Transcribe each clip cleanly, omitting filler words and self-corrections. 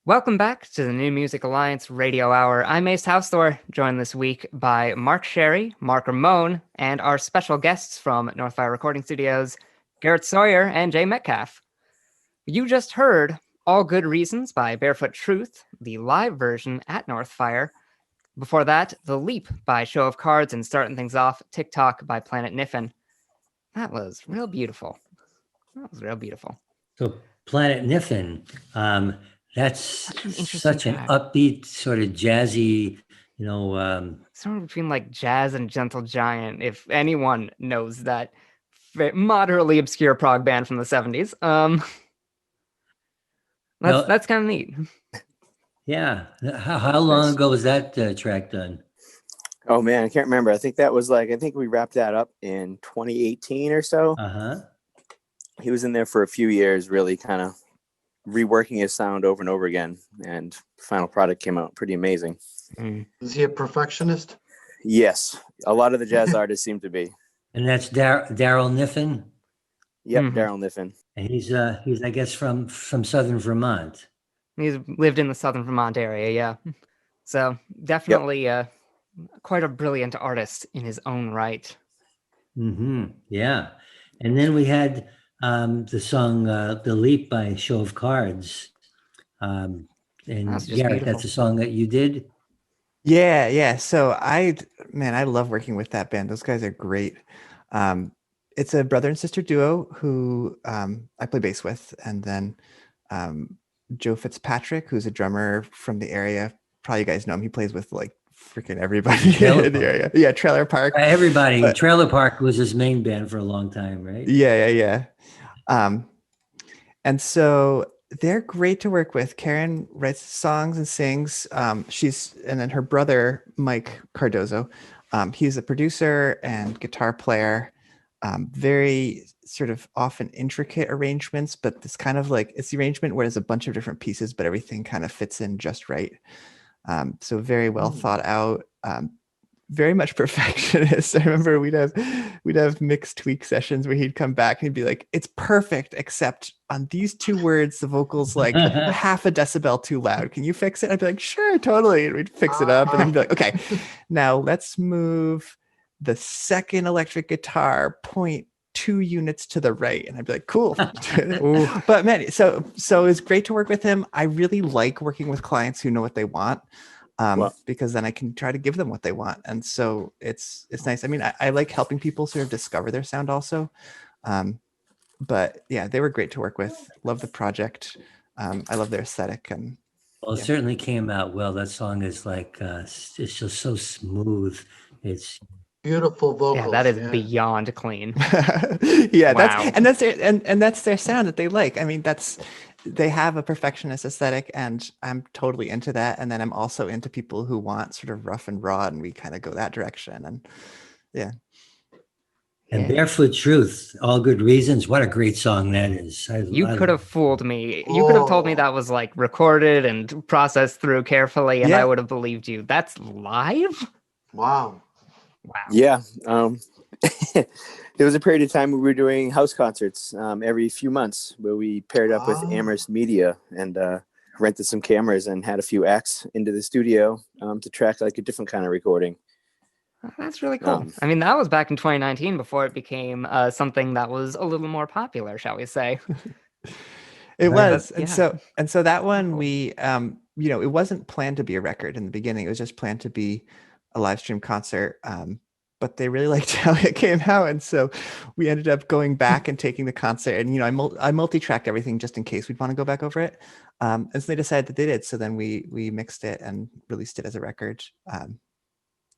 Welcome back to the New Music Alliance Radio Hour. I'm Ace Housethor, joined this week by Mark Sherry, Mark Ramone, and our special guests from Northfire Recording Studios, Garrett Sawyer and Jay Metcalf. You just heard All Good Reasons by Barefoot Truth, the live version at Northfire. Before that, The Leap by Show of Cards, and starting things off, TikTok by Planet Niffin. That was real beautiful. So Planet Niffin, that's Such an interesting such an track. upbeat, sort of jazzy, Somewhere between like jazz and Gentle Giant, if anyone knows that moderately obscure prog band from the 70s. That's kind of neat. Yeah. How long ago was that track done? Oh man, I can't remember. I think we wrapped that up in 2018 or so. He was in there for a few years, really kind of reworking his sound over and over again, and the final product came out pretty amazing. Is he a perfectionist? Yes, a lot of the jazz artists seem to be. And that's Daryl Niffin. Yep, Daryl Niffin. And he's I guess from southern Vermont. He's lived in the southern Vermont area, yeah. So definitely quite a brilliant artist in his own right. Yeah. And then we had the song The Leap by Show of Cards. And Garrett, beautiful. that's a song that you did? Yeah. So I love working with that band. Those guys are great. It's a brother and sister duo who I play bass with, and then Joe Fitzpatrick, who's a drummer from the area. Probably you guys know him. He plays with like freaking everybody in the area. Yeah, Trailer Park. Everybody. Trailer Park was his main band for a long time, right? Yeah. And so they're great to work with. Karen writes songs and sings. And then her brother, Mike Cardozo, he's a producer and guitar player. Very sort of often intricate arrangements, but it's kind of like, it's the arrangement where there's a bunch of different pieces, but everything kind of fits in just right. So very well thought out, very much perfectionist. I remember we'd have mixed tweak sessions where he'd come back and he'd be like, it's perfect, except on these two words, the vocal's like half a decibel too loud. Can you fix it? I'd be like, sure, totally. And we'd fix it up. And then he'd be like, okay, now let's move the second electric guitar 0.2 units to the right. And I'd be like, cool. But man, so it's great to work with him. I really like working with clients who know what they want. Because then I can try to give them what they want. And so it's nice. I mean, I like helping people sort of discover their sound also. But yeah, they were great to work with. Love the project. I love their aesthetic. And well, it certainly came out well. That song is like, it's just so smooth. It's beautiful vocals. Yeah, that is beyond clean. Yeah, wow. that's their sound that they like. I mean, they have a perfectionist aesthetic, and I'm totally into that. And then I'm also into people who want sort of rough and raw, and we kind of go that direction. And yeah. And Barefoot Truth, All Good Reasons. What a great song that is. You could have fooled me. You could have told me that was like recorded and processed through carefully, and I would have believed you. That's live? Wow. Yeah. There was a period of time where we were doing house concerts every few months where we paired up with Amherst Media and rented some cameras and had a few acts into the studio to track like a different kind of recording. That's really cool. I mean, that was back in 2019 before it became something that was a little more popular, shall we say. It was. And so that one, we, it wasn't planned to be a record in the beginning. It was just planned to be a live stream concert. But they really liked how it came out. And so we ended up going back and taking the concert, and, I multi-tracked everything just in case we'd want to go back over it. And so they decided that they did. So then we mixed it and released it as a record. And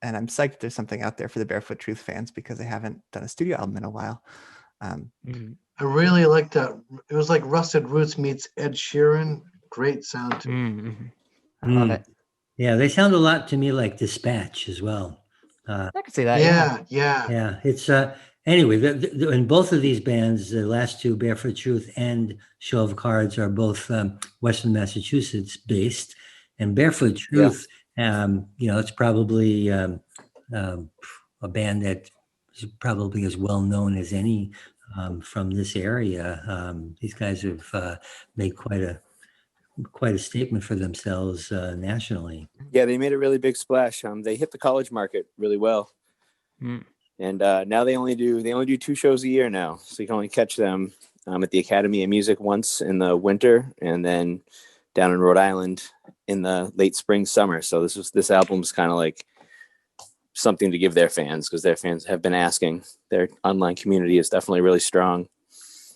I'm psyched there's something out there for the Barefoot Truth fans, because they haven't done a studio album in a while. I really liked that. It was like Rusted Roots meets Ed Sheeran. Great sound to me. I love it. Yeah, they sound a lot to me like Dispatch as well. I can see that. Yeah. It's anyway. In both of these bands, the last two, Barefoot Truth and Show of Cards, are both Western Massachusetts based, and Barefoot Truth, it's probably a band that is probably as well known as any from this area. These guys have made quite quite a statement for themselves nationally. Yeah, they made a really big splash. They hit the college market really well. Mm. And now they only do 2 shows a year now, so you can only catch them at the Academy of Music once in the winter, and then down in Rhode Island in the late spring, summer. So this album's kind of like something to give their fans, because their fans have been asking. Their online community is definitely really strong.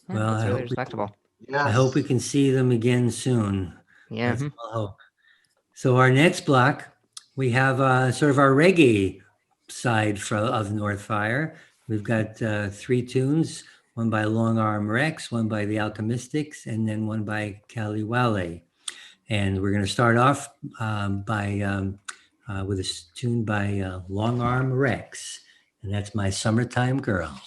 Well, That's I really hope respectable. I hope we can see them again soon. Yeah. That's all I hope. So our next block, we have sort of our reggae side of Northfire. We've got 3 tunes, one by Long Arm Rex, one by the Alchemistics, and then one by Cali Wale. And we're going to start off with a tune by Long Arm Rex, and that's My Summertime Girl.